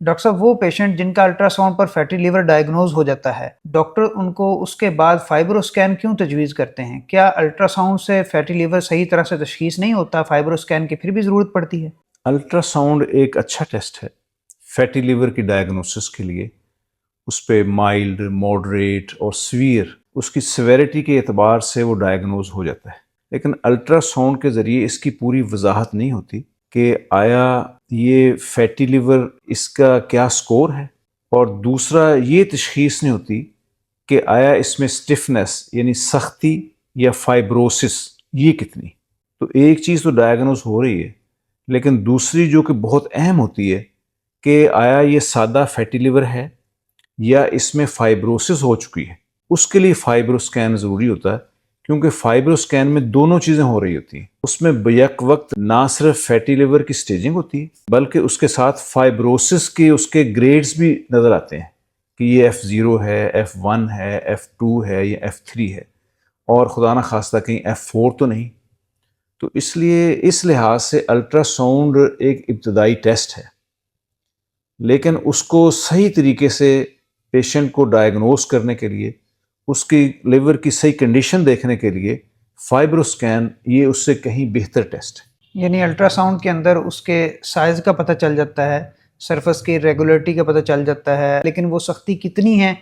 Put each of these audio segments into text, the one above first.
Doctor صاحب وہ patient جن کا الٹرا ساؤنڈ پر فیٹی لیور ڈائگنوز ہو جاتا ہے، ڈاکٹر ان کو اس کے بعد فائبرو اسکین کیوں تجویز کرتے ہیں؟ کیا الٹرا ساؤنڈ سے فیٹی لیور صحیح طرح سے تشخیص نہیں ہوتا، فائبرو اسکین کی پھر بھی ضرورت پڑتی ہے؟ الٹرا ساؤنڈ ایک اچھا ٹیسٹ ہے فیٹی لیور کی ڈائگنوسس کے لیے۔ اس پہ مائلڈ، ماڈریٹ اور سیویئر اس کی سیویرٹی کے اعتبار سے وہ ڈائگنوز ہو جاتا ہے، لیکن الٹرا ساؤنڈ کے ذریعے اس کی پوری وضاحت نہیں ہوتی کہ آیا یہ فیٹی لیور اس کا کیا سکور ہے، اور دوسرا یہ تشخیص نہیں ہوتی کہ آیا اس میں سٹفنس یعنی سختی یا فائبروسس یہ کتنی۔ تو ایک چیز تو ڈائگنوز ہو رہی ہے، لیکن دوسری جو کہ بہت اہم ہوتی ہے کہ آیا یہ سادہ فیٹی لیور ہے یا اس میں فائبروسس ہو چکی ہے۔ اس کے لیے فائبرو اسکین ضروری ہوتا ہے، کیونکہ فائبرو اسکین میں دونوں چیزیں ہو رہی ہوتی ہیں۔ اس میں بیک وقت نہ صرف فیٹی لیور کی سٹیجنگ ہوتی ہے، بلکہ اس کے ساتھ فائبروسس کے اس کے گریڈز بھی نظر آتے ہیں کہ یہ F0 ہے، F1 ہے، F2 ہے یا F3 ہے، اور خدا نہ خواستہ کہیں F4 تو نہیں۔ تو اس لیے اس لحاظ سے الٹرا ساؤنڈ ایک ابتدائی ٹیسٹ ہے، لیکن اس کو صحیح طریقے سے پیشنٹ کو ڈائگنوز کرنے کے لیے، اس کی لیور کی صحیح کنڈیشن دیکھنے کے لیے فائبرو اسکین یہ اس سے کہیں بہتر ٹیسٹ ہے۔ یعنی الٹرا ساؤنڈ کے اندر اس کے سائز کا پتہ چل جاتا ہے، سرفس کی ریگولیرٹی کا پتہ چل جاتا ہے، لیکن وہ سختی کتنی ہے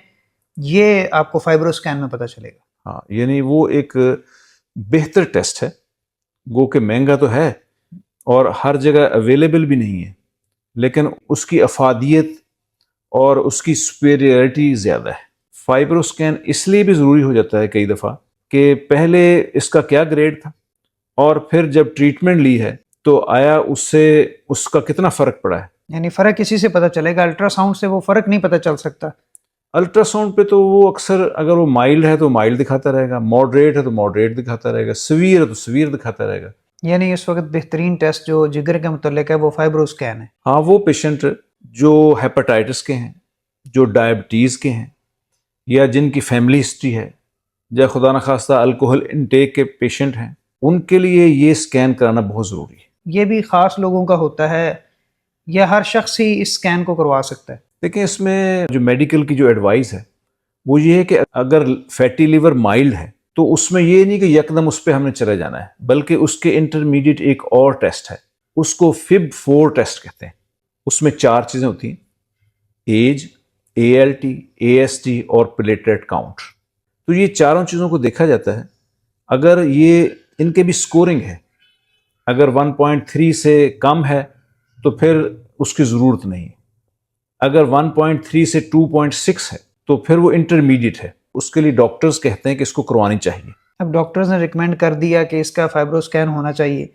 یہ آپ کو فائبرو اسکین میں پتہ چلے گا۔ ہاں، یعنی وہ ایک بہتر ٹیسٹ ہے، گو کہ مہنگا تو ہے اور ہر جگہ اویلیبل بھی نہیں ہے، لیکن اس کی افادیت اور اس کی سپیریئرٹی زیادہ ہے۔ فائبرو اسکین اس لیے بھی ضروری ہو جاتا ہے کئی دفعہ کہ پہلے اس کا کیا گریڈ تھا، اور پھر جب ٹریٹمنٹ لی ہے تو آیا اس سے اس کا کتنا فرق پڑا ہے۔ یعنی فرق اسی سے پتہ چلے گا، الٹرا ساؤنڈ سے وہ فرق نہیں پتہ چل سکتا۔ الٹرا ساؤنڈ پہ تو وہ اکثر اگر وہ مائلڈ ہے تو مائلڈ دکھاتا رہے گا، ماڈریٹ ہے تو ماڈریٹ دکھاتا رہے گا، سیویئر ہے تو سیویئر دکھاتا رہے گا۔ یعنی اس وقت بہترین ٹیسٹ جو جگر کے متعلق ہے وہ فائبرو اسکین ہے۔ ہاں، وہ پیشنٹ جو ہیپاٹائٹس کے ہیں، جو ڈائبٹیز کے ہیں، یا جن کی فیملی ہسٹری ہے، یا خدا نخواستہ الکوہل انٹیک کے پیشنٹ ہیں، ان کے لیے یہ اسکین کرانا بہت ضروری ہے۔ یہ بھی خاص لوگوں کا ہوتا ہے یا ہر شخص ہی اس اسکین کو کروا سکتا ہے؟ لیکن اس میں جو میڈیکل کی جو ایڈوائز ہے وہ یہ ہے کہ اگر فیٹی لیور مائلڈ ہے تو اس میں یہ نہیں کہ یکدم اس پہ ہم نے چلے جانا ہے، بلکہ اس کے انٹرمیڈیٹ ایک اور ٹیسٹ ہے، اس کو FIB-4 ٹیسٹ کہتے ہیں۔ اس میں 4 چیزیں ہوتی ہیں: ایج، ALT، AST اور پلیٹلیٹ کاؤنٹ۔ تو یہ چاروں چیزوں کو دیکھا جاتا ہے۔ اگر یہ ان کے بھی سکورنگ ہے، اگر 1.3 سے کم ہے تو پھر اس کی ضرورت نہیں ہے، اگر 1.3 سے 2.6 ہے تو پھر وہ انٹرمیڈیٹ ہے، اس کے لیے ڈاکٹرز کہتے ہیں کہ اس کو کروانی چاہیے۔ اب ڈاکٹرز نے ریکمینڈ کر دیا کہ اس کا فائبرو اسکین ہونا چاہیے،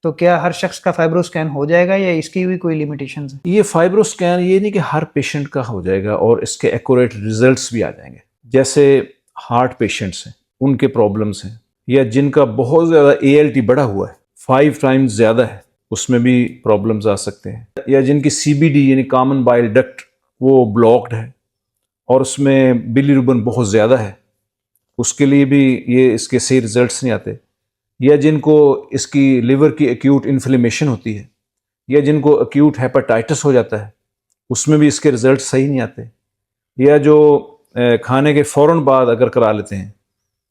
تو کیا ہر شخص کا فائبرو اسکین ہو جائے گا یا اس کی بھی کوئی لیمیٹیشنز ہیں؟ یہ فائبرو اسکین یہ نہیں کہ ہر پیشنٹ کا ہو جائے گا اور اس کے ایکوریٹ ریزلٹس بھی آ جائیں گے۔ جیسے ہارٹ پیشنٹس ہیں، ان کے پرابلمس ہیں، یا جن کا بہت زیادہ ALT بڑھا ہوا ہے، 5 ٹائمز زیادہ ہے، اس میں بھی پرابلمز آ سکتے ہیں، یا جن کی CBD یعنی کامن بائل ڈکٹ وہ بلاکڈ ہے اور اس میں بلی روبن بہت زیادہ ہے، اس کے لیے بھی یہ اس کے صحیح ریزلٹس نہیں آتے، یا جن کو اس کی لیور کی ایکیوٹ انفلیمیشن ہوتی ہے، یا جن کو ایکیوٹ ہیپاٹائٹس ہو جاتا ہے، اس میں بھی اس کے ریزلٹ صحیح نہیں آتے، یا جو کھانے کے فوراً بعد اگر کرا لیتے ہیں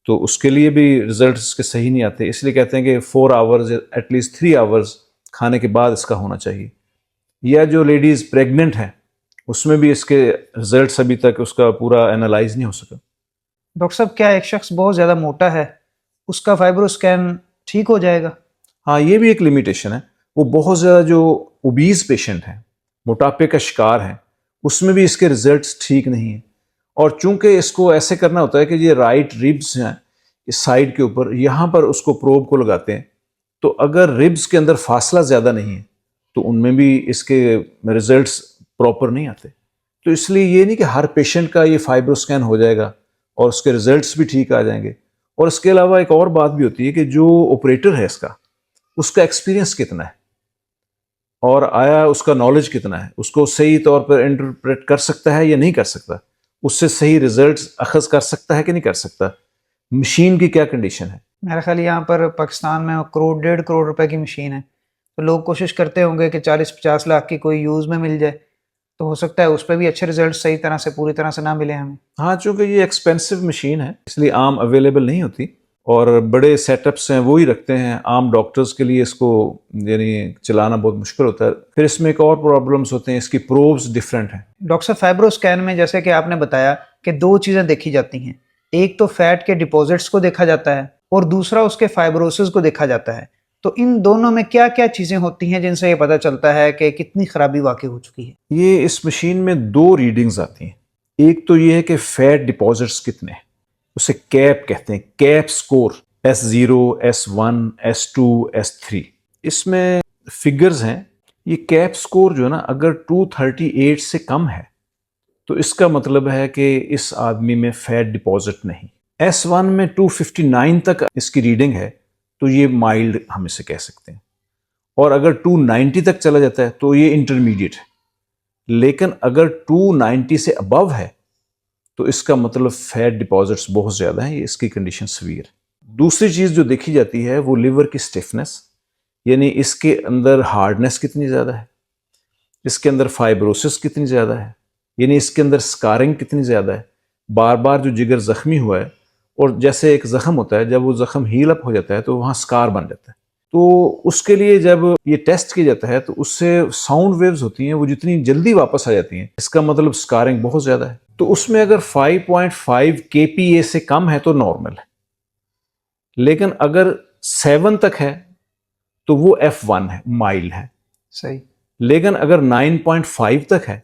تو اس کے لیے بھی ریزلٹس اس کے صحیح نہیں آتے۔ اس لیے کہتے ہیں کہ 4 آورز ایٹ لیسٹ 3 آورز کھانے کے بعد اس کا ہونا چاہیے۔ یا جو لیڈیز پریگننٹ ہیں، اس میں بھی اس کے ریزلٹس ابھی تک اس کا پورا انالائز نہیں ہو سکا۔ ڈاکٹر صاحب کیا ایک شخص بہت زیادہ موٹا ہے، اس کا فائبرو اسکین ٹھیک ہو جائے گا؟ ہاں، یہ بھی ایک لمیٹیشن ہے۔ وہ بہت زیادہ جو اوبیز پیشنٹ ہیں، موٹاپے کا شکار ہیں، اس میں بھی اس کے ریزلٹس ٹھیک نہیں ہیں۔ اور چونکہ اس کو ایسے کرنا ہوتا ہے کہ یہ رائٹ ریبس ہیں اس سائڈ کے اوپر، یہاں پر اس کو پروب کو لگاتے ہیں، تو اگر ریبس کے اندر فاصلہ زیادہ نہیں ہے تو ان میں بھی اس کے ریزلٹس پراپر نہیں آتے۔ تو اس لیے یہ نہیں کہ ہر پیشنٹ کا یہ فائبرو اسکین ہو جائے گا اور اس کے ریزلٹس بھی ٹھیک آ جائیں گے۔ اور اس کے علاوہ ایک اور بات بھی ہوتی ہے کہ جو آپریٹر ہے اس کا ایکسپیرینس کتنا ہے، اور آیا اس کا نالج کتنا ہے، اس کو صحیح طور پر انٹرپریٹ کر سکتا ہے یا نہیں کر سکتا، اس سے صحیح ریزلٹس اخذ کر سکتا ہے کہ نہیں کر سکتا، مشین کی کیا کنڈیشن ہے۔ میرا خیال یہاں پر پاکستان میں 1.5 کروڑ روپے کی مشین ہے، تو لوگ کوشش کرتے ہوں گے کہ 40-50 لاکھ کی کوئی یوز میں مل جائے، تو ہو سکتا ہے اس پہ بھی اچھے رزلٹ صحیح طرح سے پوری طرح سے نہ ملے ہمیں. ہاں، چونکہ یہ ایکسپینسو مشین ہے اس لیے عام اویلیبل نہیں ہوتی، اور بڑے سیٹ اپس ہیں وہی رکھتے ہیں. عام ڈاکٹرز کے لیے اس کو یعنی چلانا بہت مشکل ہوتا ہے. پھر اس میں ایک اور پرابلمس ہوتے ہیں، اس کی پروبز ڈفرینٹ ہیں. ڈاکٹر صاحب فائبرو اسکین میں جیسے کہ آپ نے بتایا کہ دو چیزیں دیکھی جاتی ہیں، ایک تو فیٹ کے ڈپازٹس کو دیکھا جاتا ہے اور دوسرا اس کے فائبروسس کو دیکھا جاتا ہے. تو ان دونوں میں کیا کیا چیزیں ہوتی ہیں جن سے یہ پتہ چلتا ہے کہ کتنی خرابی واقع ہو چکی ہے؟ یہ اس مشین میں دو ریڈنگز آتی ہیں. ایک تو یہ ہے کہ فیٹ ڈپازٹس کتنے ہیں، اسے کیپ کہتے ہیں، cap score S0 S1 S2 S3. اس میں فگرز ہیں. یہ کیپ سکور جو ہے نا، اگر 238 سے کم ہے تو اس کا مطلب ہے کہ اس آدمی میں فیٹ ڈپازٹ نہیں. S1 میں 259 تک اس کی ریڈنگ ہے تو یہ مائلڈ ہم اسے کہہ سکتے ہیں، اور اگر 290 تک چلا جاتا ہے تو یہ انٹرمیڈیٹ ہے. لیکن اگر 290 سے ابو ہے تو اس کا مطلب فیٹ ڈپازٹس بہت زیادہ ہیں، اس کی کنڈیشن سویر. دوسری چیز جو دیکھی جاتی ہے وہ لیور کی سٹفنس، یعنی اس کے اندر ہارڈنس کتنی زیادہ ہے، اس کے اندر فائبروسس کتنی زیادہ ہے، یعنی اس کے اندر سکارنگ کتنی زیادہ ہے. بار بار جو جگر زخمی ہوا ہے، اور جیسے ایک زخم ہوتا ہے جب وہ زخم ہیل اپ ہو جاتا ہے تو وہاں سکار بن جاتا ہے. تو اس کے لیے جب یہ ٹیسٹ کیا جاتا ہے تو اس سے ساؤنڈ ویوز ہوتی ہیں، وہ جتنی جلدی واپس آ جاتی ہیں اس کا مطلب سکارنگ بہت زیادہ ہے. تو اس میں اگر 5.5 kPa سے کم ہے تو نارمل ہے، لیکن اگر 7 تک ہے تو وہ F1 ہے، مائلڈ ہے. صحیح. لیکن اگر 9.5 تک ہے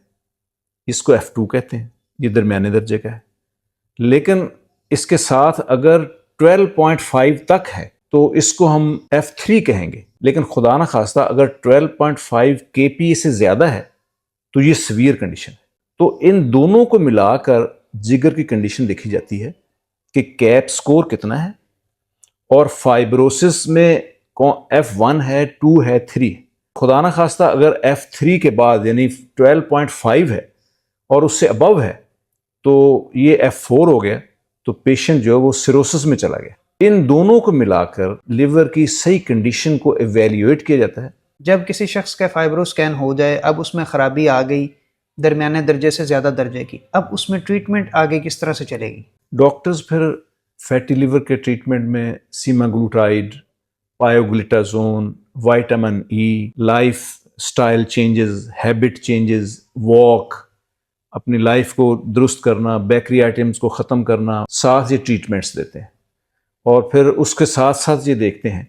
اس کو F2 کہتے ہیں، یہ درمیانے درجے کا ہے. لیکن اس کے ساتھ اگر 12.5 تک ہے تو اس کو ہم F3 کہیں گے. لیکن خدا نہ خواستہ اگر 12.5 kPa سے زیادہ ہے تو یہ سیویر کنڈیشن ہے. تو ان دونوں کو ملا کر جگر کی کنڈیشن دیکھی جاتی ہے کہ کیپ سکور کتنا ہے، اور فائبروسس میں F1 ہے، 2 ہے، 3. خدا نہ خواستہ اگر F3 کے بعد یعنی 12.5 ہے اور اس سے ابو ہے تو یہ F4 ہو گیا، تو پیشنٹ جو ہے وہ سیروسس میں چلا گیا. ان دونوں کو ملا کر لیور کی صحیح کنڈیشن کو ایویلیویٹ کیا جاتا ہے. جب کسی شخص کا فائبرو سکین ہو جائے، اب اس میں خرابی آ گئی درمیانے درجے سے زیادہ درجے کی، اب اس میں ٹریٹمنٹ آگے کس طرح سے چلے گی؟ ڈاکٹرز پھر فیٹی لیور کے ٹریٹمنٹ میں semaglutide, pioglitazone, vitamin E, lifestyle changes, habit changes, walk, اپنی لائف کو درست کرنا، بیکری آئٹمز کو ختم کرنا، ساتھ یہ ٹریٹمنٹس دیتے ہیں. اور پھر اس کے ساتھ ساتھ یہ دیکھتے ہیں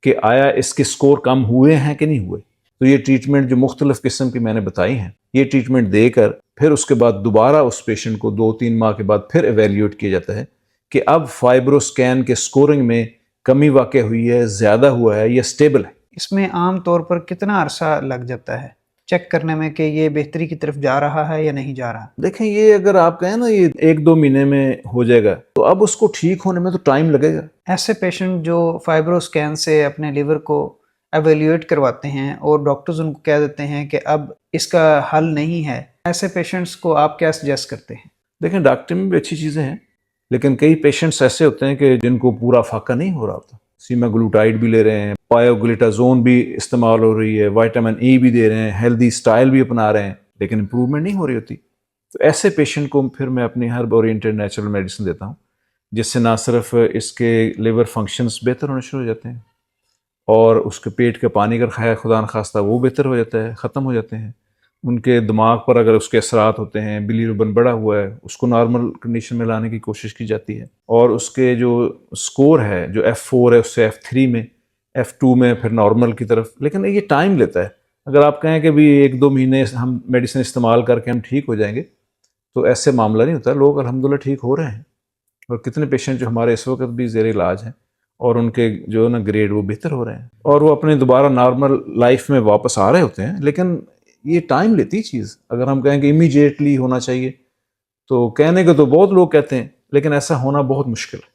کہ آیا اس کے سکور کم ہوئے ہیں کہ نہیں ہوئے. تو یہ ٹریٹمنٹ جو مختلف قسم کی میں نے بتائی ہیں، یہ ٹریٹمنٹ دے کر پھر اس کے بعد دوبارہ اس پیشنٹ کو 2-3 ماہ کے بعد پھر ایویلیویٹ کیا جاتا ہے کہ اب فائبرو سکین کے سکورنگ میں کمی واقع ہوئی ہے، زیادہ ہوا ہے یا سٹیبل ہے. اس میں عام طور پر کتنا عرصہ لگ جاتا ہے چیک کرنے میں کہ یہ بہتری کی طرف جا رہا ہے یا نہیں جا رہا؟ دیکھیں، یہ اگر آپ کہیں نا یہ 1-2 مہینے میں ہو جائے گا تو اب اس کو ٹھیک ہونے میں تو ٹائم لگے گا. ایسے پیشنٹ جو فائبرو سکین سے اپنے لیور کو ایویلیویٹ کرواتے ہیں اور ڈاکٹرز ان کو کہہ دیتے ہیں کہ اب اس کا حل نہیں ہے، ایسے پیشنٹس کو آپ کیا سجیسٹ کرتے ہیں؟ دیکھیں، ڈاکٹر میں بھی اچھی چیزیں ہیں، لیکن کئی پیشنٹس ایسے ہوتے ہیں کہ جن کو پورا فاقہ نہیں ہو رہا ہوتا. سیماگلوٹائڈ بھی لے رہے ہیں، پایوگلیٹازون بھی استعمال ہو رہی ہے، وائٹامن ای بھی دے رہے ہیں، ہیلدی سٹائل بھی اپنا رہے ہیں، لیکن امپروومنٹ نہیں ہو رہی ہوتی. تو ایسے پیشنٹ کو پھر میں اپنی ہرب اورینٹڈ نیچرل میڈیسن دیتا ہوں، جس سے نہ صرف اس کے لیور فنکشنز بہتر ہونے شروع ہو جاتے ہیں، اور اس کے پیٹ کا پانی کا خدا نخواستہ وہ بہتر ہو جاتا ہے، ختم ہو جاتے ہیں. ان کے دماغ پر اگر اس کے اثرات ہوتے ہیں، بلی روبن بڑا ہوا ہے، اس کو نارمل کنڈیشن میں لانے کی کوشش کی جاتی ہے. اور اس کے جو سکور ہے، جو F4 ہے، اس سے F3 میں، F2 میں پھر نارمل کی طرف. لیکن یہ ٹائم لیتا ہے. اگر آپ کہیں کہ بھی 1-2 مہینے ہم میڈیسن استعمال کر کے ہم ٹھیک ہو جائیں گے تو ایسے معاملہ نہیں ہوتا. لوگ الحمدللہ ٹھیک ہو رہے ہیں، اور کتنے پیشنٹ جو ہمارے اس وقت بھی زیر علاج ہیں اور ان کے جو ہے نا گریڈ وہ بہتر ہو رہے ہیں، اور وہ اپنے دوبارہ نارمل لائف میں واپس آ رہے ہوتے ہیں. لیکن یہ ٹائم لیتی چیز. اگر ہم کہیں کہ امیجیٹلی ہونا چاہیے تو کہنے کو تو بہت لوگ کہتے ہیں، لیکن ایسا ہونا بہت مشکل ہے.